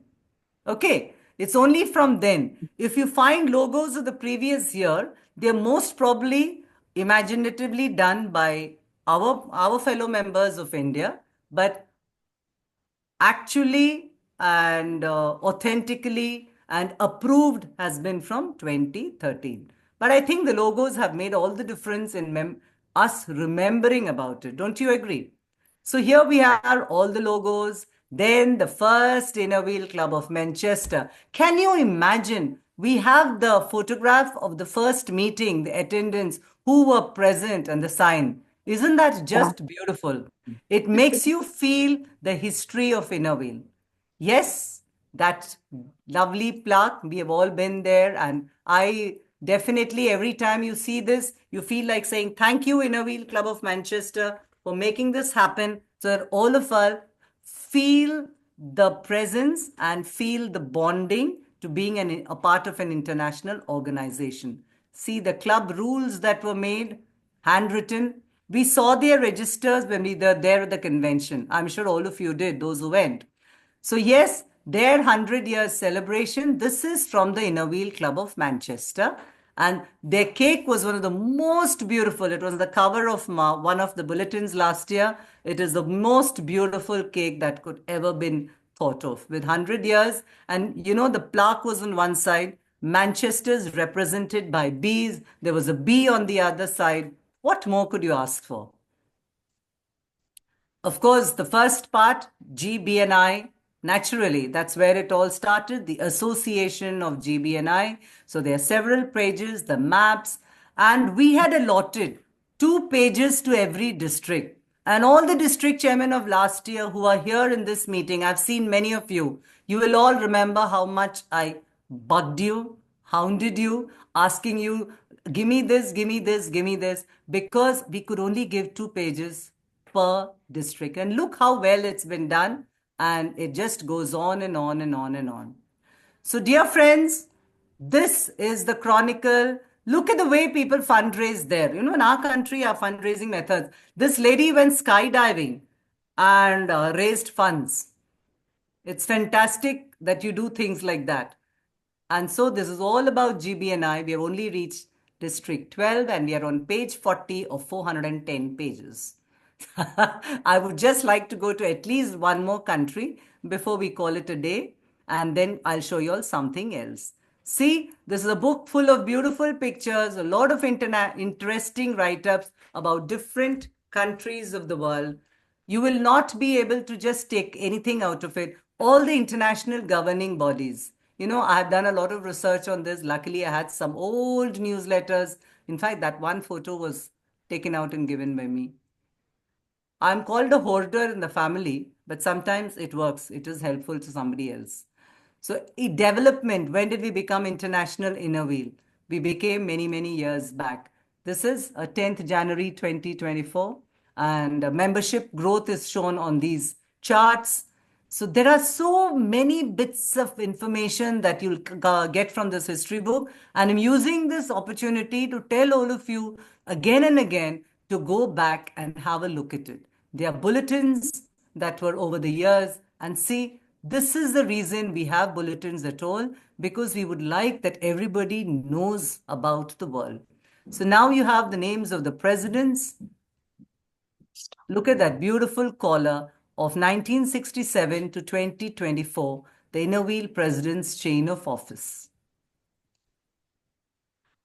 Okay, it's only from then. If you find logos of the previous year, they're most probably imaginatively done by our fellow members of India, but actually and authentically and approved has been from 2013. But I think the logos have made all the difference in us remembering about it. Don't you agree? So here we are, all the logos. Then the first Inner Wheel Club of Manchester. Can you imagine? We have the photograph of the first meeting, the attendants who were present, and the sign. Isn't that just beautiful? It makes you feel the history of Inner Wheel. Yes, that lovely plaque. We have all been there. And I definitely, every time you see this, you feel like saying, thank you, Inner Wheel Club of Manchester, for making this happen so that all of us feel the presence and feel the bonding to being a part of an international organization. See the club rules that were made, handwritten. We saw their registers when we were there at the convention. I'm sure all of you did, those who went. So, yes, their 100 years celebration, this is from the Inner Wheel Club of Manchester. And their cake was one of the most beautiful. It was the cover of one of the bulletins last year. It is the most beautiful cake that could ever been thought of with 100 years. And you know, the plaque was on one side. Manchester's represented by bees. There was a bee on the other side. What more could you ask for? Of course, the first part, GBNI, naturally, that's where it all started, the association of GBNI. So there are several pages, the maps, and we had allotted 2 pages to every district. And all the district chairmen of last year who are here in this meeting, I've seen many of you. You will all remember how much I bugged you, hounded you, asking you, give me this, give me this, give me this, because we could only give 2 pages per district. And look how well it's been done. And it just goes on and on and on and on. So, dear friends, this is the Chronicle. Look at the way people fundraise there. You know, in our country, our fundraising methods. This lady went skydiving and raised funds. It's fantastic that you do things like that. And so this is all about GBNI. We have only reached District 12 and we are on page 40 of 410 pages. I would just like to go to at least one more country before we call it a day. And then I'll show you all something else. See, this is a book full of beautiful pictures, a lot of interesting write-ups about different countries of the world. You will not be able to just take anything out of it. All the international governing bodies. You know, I've done a lot of research on this. Luckily, I had some old newsletters. In fact, that one photo was taken out and given by me. I'm called a hoarder in the family, but sometimes it works. It is helpful to somebody else. So development, when did we become international inner wheel? We became many, many years back. This is 10th January 2024, and membership growth is shown on these charts. So there are so many bits of information that you'll get from this history book. And I'm using this opportunity to tell all of you again and again to go back and have a look at it. There are bulletins that were over the years, and see, this is the reason we have bulletins at all, because we would like that everybody knows about the world. So now you have the names of the presidents. Look at that beautiful collar of 1967 to 2024, the Inner Wheel President's Chain of Office.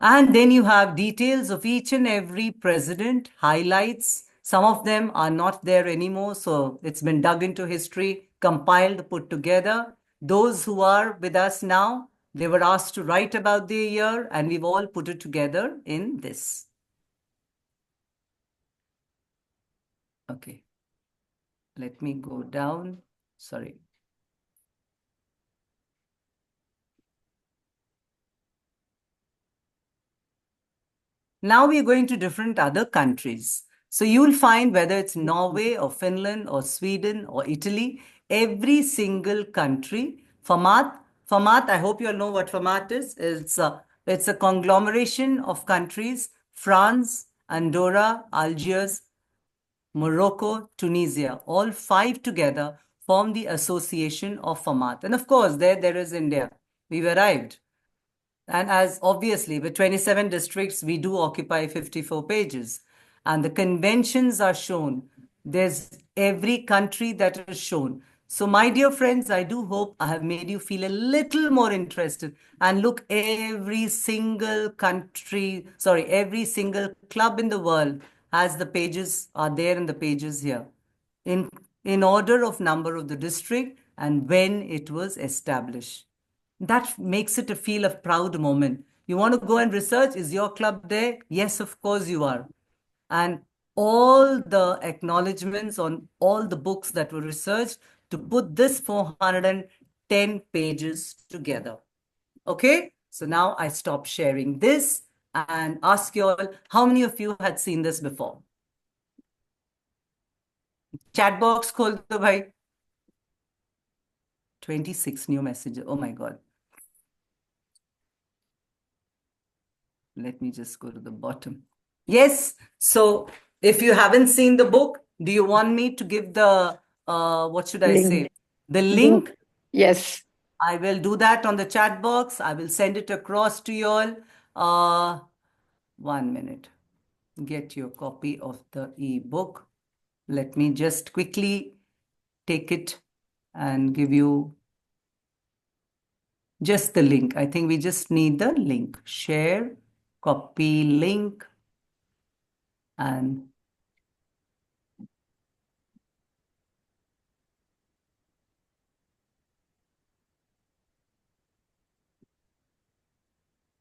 And then you have details of each and every president, highlights. Some of them are not there anymore, so it's been dug into history, compiled, put together. Those who are with us now, they were asked to write about their year, and we've all put it together in this. Okay. Let me go down. Sorry. Now we're going to different other countries. So you'll find whether it's Norway or Finland or Sweden or Italy, every single country. FAMAT, I hope you all know what FAMAT is. It's a conglomeration of countries: France, Andorra, Algiers, Morocco, Tunisia. All five together form the association of FAMAT. And of course, there is India. We've arrived. And as obviously with 27 districts, we do occupy 54 pages. And the conventions are shown. There's every country that is shown. So my dear friends, I do hope I have made you feel a little more interested. And look, every single country, sorry, every single club in the world has the pages, are there in the pages here. In order of number of the district and when it was established. That makes it a feel of proud moment. You want to go and research? Is your club there? Yes, of course you are. And all the acknowledgements on all the books that were researched to put this 410 pages together. Okay, so now I stop sharing this and ask you all, how many of you had seen this before? Chat box khol do bhai. 26 new messages. Oh my God. Let me just go to the bottom. Yes. So if you haven't seen the book, do you want me to give the, what should I say? The link? Yes. I will do that on the chat box. I will send it across to you all. 1 minute. Get your copy of the ebook. Let me just quickly take it and give you just the link. I think we just need the link. Share, copy link, and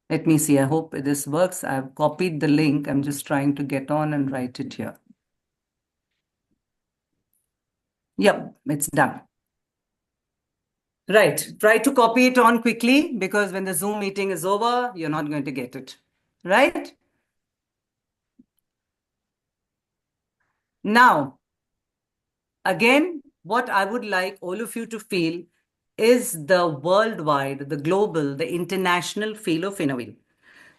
let me see. I hope this works. I've copied the link. I'm just trying to get on and write it here. Yep, it's done. Right. Try to copy it on quickly, because when the Zoom meeting is over, you're not going to get it. Right? Now, again, what I would like all of you to feel is the worldwide, the global, the international feel of inner wheel.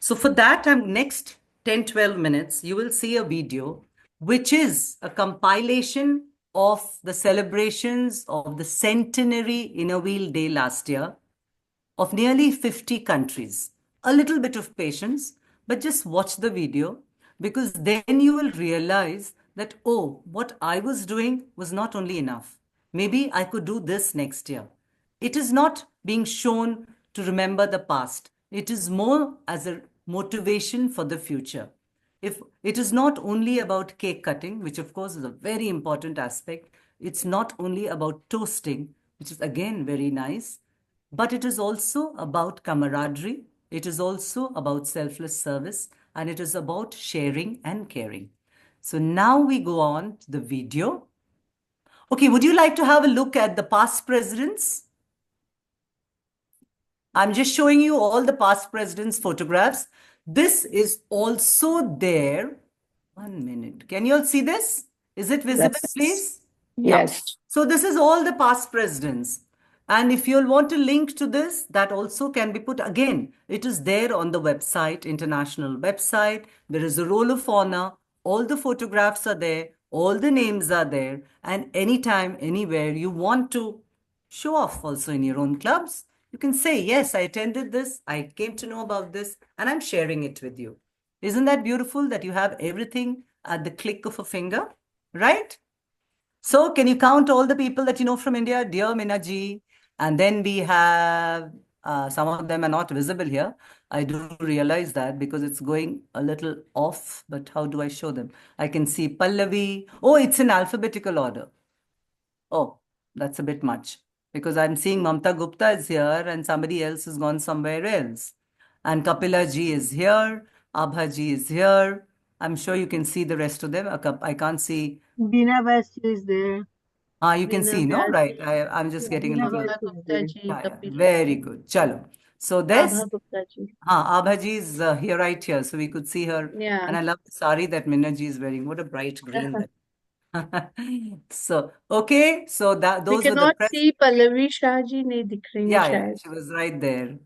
So for that, next 10, 12 minutes, you will see a video, which is a compilation of the celebrations of the Centenary Inner Wheel Day last year of nearly 50 countries. A little bit of patience, but just watch the video, because then you will realize that, oh, what I was doing was not only enough. Maybe I could do this next year. It is not being shown to remember the past. It is more as a motivation for the future. If it is not only about cake cutting, which of course is a very important aspect, it's not only about toasting, which is again very nice, but it is also about camaraderie. It is also about selfless service, and it is about sharing and caring. So now we go on to the video. Okay, would you like to have a look at the past presidents? I'm just showing you all the past presidents' photographs. This is also there. 1 minute. Can you all see this? Is it visible, Yes. please? Yeah. Yes. So this is all the past presidents. And if you'll want to link to this, that also can be put again. It is there on the website, international website. There is a roll of honor. All the photographs are there. All the names are there. And anytime, anywhere you want to show off also in your own clubs, you can say, yes, I attended this. I came to know about this and I'm sharing it with you. Isn't that beautiful that you have everything at the click of a finger, right? So can you count all the people that you know from India? Dear Minaji. And then we have, some of them are not visible here. I do realize that because it's going a little off, but how do I show them? I can see Pallavi. Oh, it's in alphabetical order. Oh, that's a bit much because I'm seeing Mamta Gupta is here and somebody else has gone somewhere else. And Kapila ji is here. Abha ji is here. I'm sure you can see the rest of them. I can't see. Bina Basu is there. You can see, no? Right. I'm just getting a little. Very good. Chalo. So this, Abha ji is here, right here. So we could see her. Yeah. And I love the sari that Minna ji is wearing. What a bright green. That. So, okay. So that We those were the cannot see Pallavi Shah ji nahi dikh rahi Yeah, hai yeah, shayad. she was right there.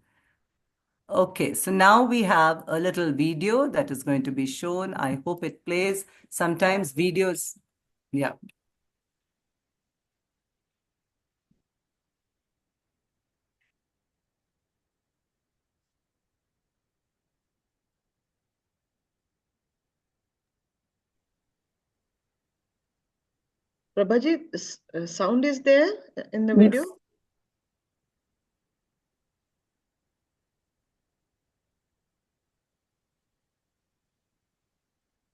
Okay, so now we have a little video that is going to be shown. I hope it plays. Sometimes videos, yeah. Prabhaji, sound is there in the video?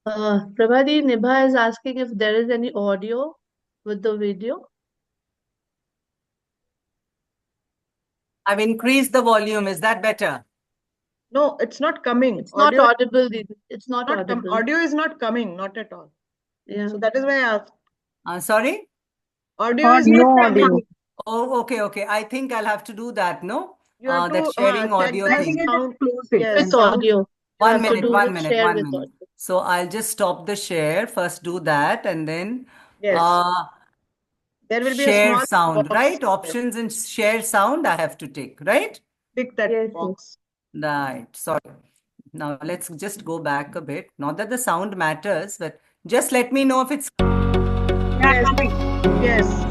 Prabhadi, Nibha is asking if there is any audio with the video. I've increased the volume. Is that better? No, it's not coming. It's not audible, Didi. It's not not audible. audio is not coming, not at all. Yeah. So that is why I asked. Sorry? Audio is not coming. Oh, okay. I think I'll have to do that, no? You have That to sharing check audio that thing. sound. Yes. With audio. You One have to minute, do one with minute, share one with minute. audio. So I'll just stop the share. First do that and then Yes. There will be a share small sound, box right? there. Options and share sound I have to take, right? Pick that Yes, box. Right. Sorry. Now let's just go back a bit. Not that the sound matters, but just let me know if it's Yes. Yes.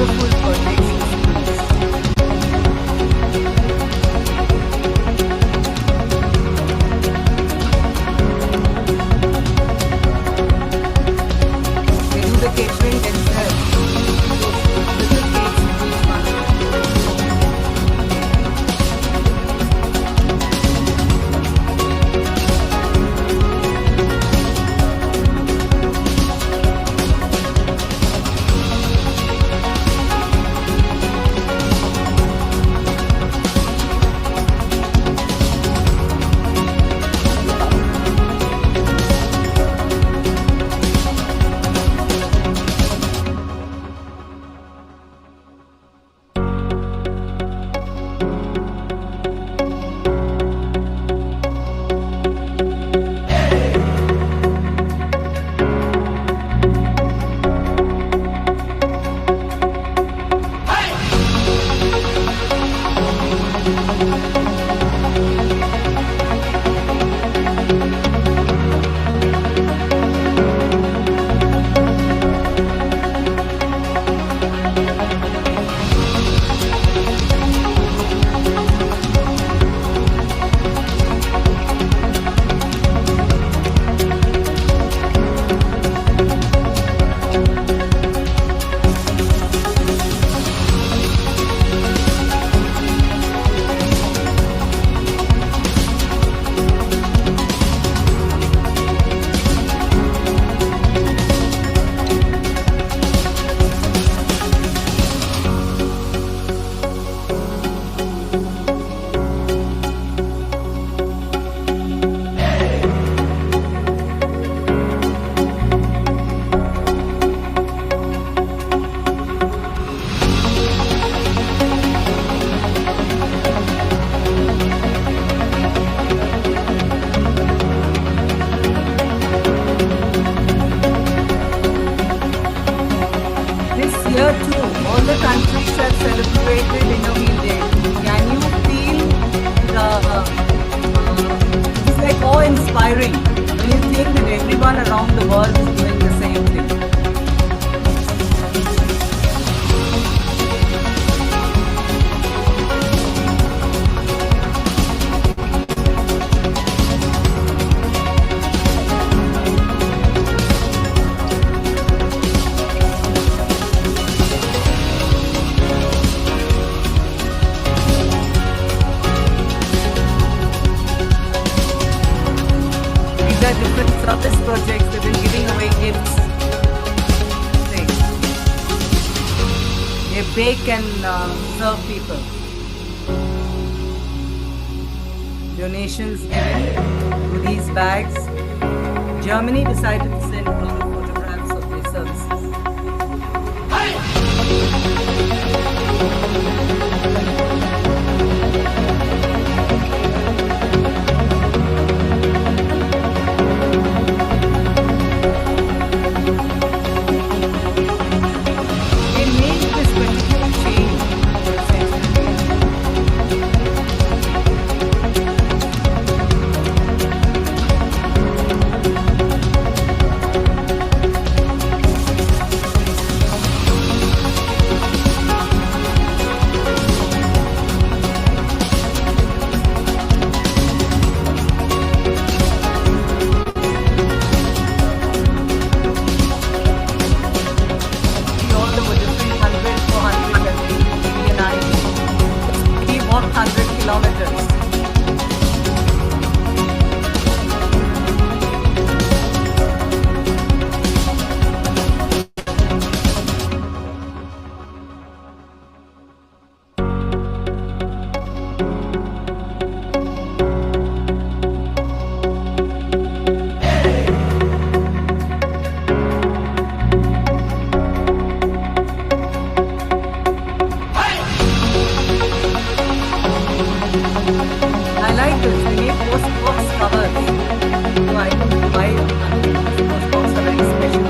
powerful projects in schools. They do the catering themselves. Little cakes in each one of them. This year too, all the countries have celebrated Innovate Day. Can you feel it's like awe-inspiring when you think that everyone around the world is doing the same thing. These are different service projects. They've been giving away gifts. They bake and serve people. Donations given to these bags. Germany decided to send photographs of their services. They made this particular change for Centenary. We all over different 100, 400 and 89. We walked 100 kilometers. I like this. They make postbox covers. So I don't know why these postbox are very special.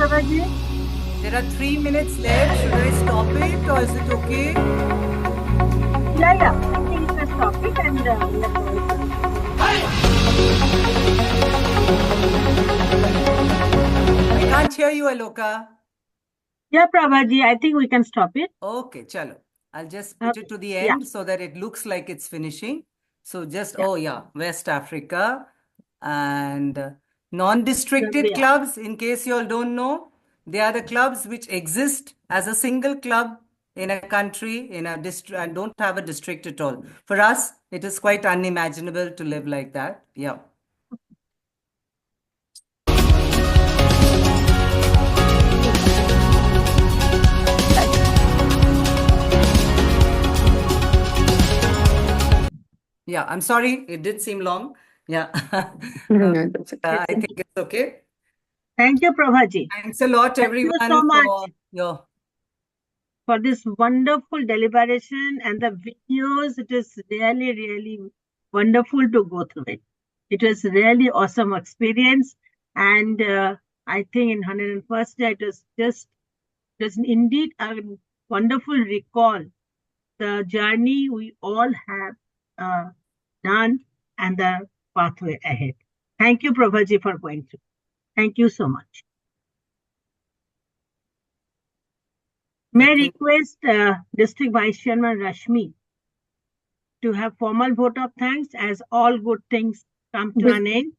Prabhaji? There are 3 minutes left. Should I stop it or is it okay? Yeah. I think you can stop it and let all go. I can't hear you, Aloka. Yeah, Prabhaji, I think we can stop it. Okay, chalo. I'll just put it to the Yeah. end so that it looks like it's finishing. So just, Yeah. oh yeah, West Africa and non-districted Zambia. clubs, in case you all don't know, they are the clubs which exist as a single club in a country, in a district, and don't have a district at all. For us, it is quite unimaginable to live like that. Yeah. Yeah, I'm sorry, it did seem long. Yeah. That's okay. I think it's okay. Thank you, Prabhaji. Thanks a lot, Thank you everyone, so much for your. for this wonderful deliberation and the videos. It is really, really wonderful to go through it. It was really awesome experience. And I think in 101st day, it was indeed a wonderful recall. The journey we all have done and the pathway ahead. Thank you, Prabhaji, for going through. Thank you so much. May I request District Vice Chairman Rashmi to have formal vote of thanks as all good things come to an end.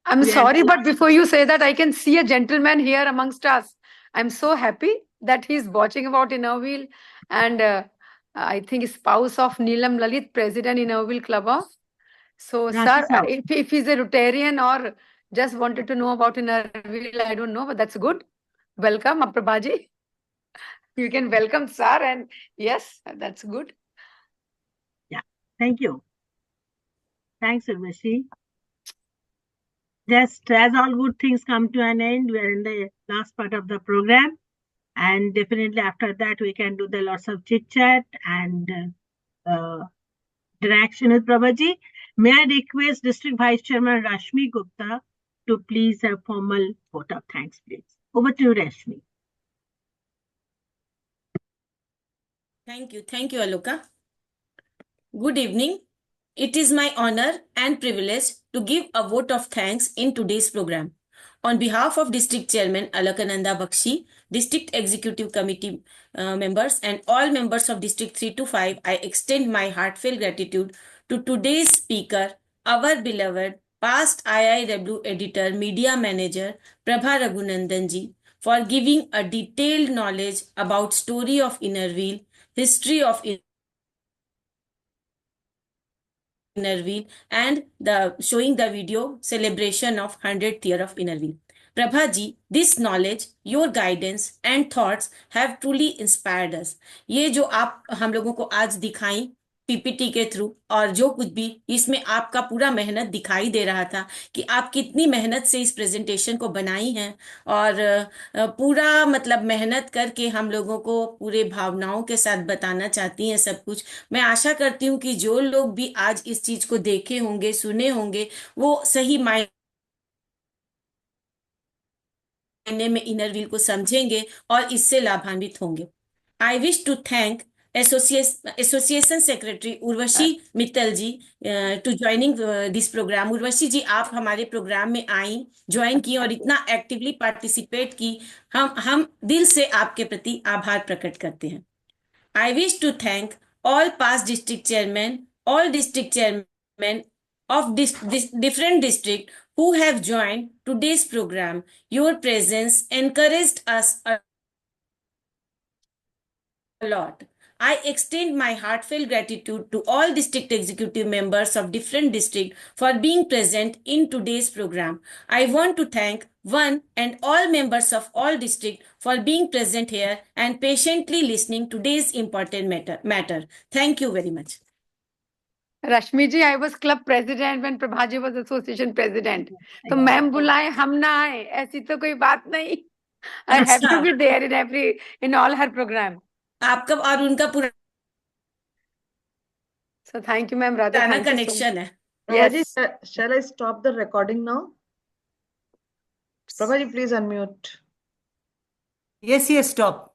I'm We are sorry, the but last- before you say that, I can see a gentleman here amongst us. I'm so happy that he's watching about Innerville, and I think he's spouse of Neelam Lalit, President Innerville Club of. So, Ranchi sir, South. if he's a Rotarian or just wanted to know about Innerville, I don't know, but that's good. Welcome, Prabhaji. You can welcome, sir, and yes, that's good. Yeah, thank you. Thanks, Urvashi. Just as all good things come to an end, we are in the last part of the program. And definitely after that, we can do the lots of chit chat and interaction with Prabhaji. May I request District Vice Chairman Rashmi Gupta to please have formal vote of thanks, please. Over to you, Rashmi. Thank you, Aloka. Good evening. It is my honor and privilege to give a vote of thanks in today's program. On behalf of District Chairman Alakananda Bakshi, District Executive Committee members and all members of District 325, I extend my heartfelt gratitude to today's speaker, our beloved past PIIW editor, media manager, Prabha Raghunandan ji, for giving a detailed knowledge about story of Innerville, history of Innerville, and the showing the video celebration of 100th year of Innerville. Prabha ji, this knowledge, your guidance and thoughts have truly inspired us. ये जो आप हम लोगों को आज दिखाई PPT के through और जो कुछ भी इसमें आपका पूरा मेहनत दिखाई दे रहा था कि आप कितनी मेहनत से इस प्रेजेंटेशन को बनाई हैं और पूरा मतलब मेहनत करके हम लोगों को पूरे भावनाओं के साथ बताना चाहती हैं सब कुछ। मैं आशा करती हूँ कि जो लोग भी आज इस चीज को देखे होंगे, सुने होंगे, वो सही मायने में इनरव्हील को समझेंगे और इससे लाभान्वित होंगे। I wish to thank association secretary Urvashi Mittal ji to joining this program. Urvashi ji, आप हमारे प्रोग्राम में आई, ज्वाइन की और इतना एक्टिवली पार्टिसिपेट की, हम दिल से आपके प्रति आभार प्रकट करते हैं। I wish to thank all past district chairmen, all district chairmen of this different district who have joined today's program. Your presence encouraged us a lot. I extend my heartfelt gratitude to all district executive members of different districts for being present in today's program. I want to thank one and all members of all districts for being present here and patiently listening to today's important matter. Thank you very much. Rashmi ji, I was club president when Prabhaji was association president. तो ma'am बुलाए, हम ना आए, ऐसी तो कोई बात नहीं. I have to be there in all her program. आपका और उनका पूरा So thank you, ma'am. Radha, thank you so connection much. है. Yes. Prabhaji, shall I stop the recording now? Prabhaji, please unmute. Yes, stop.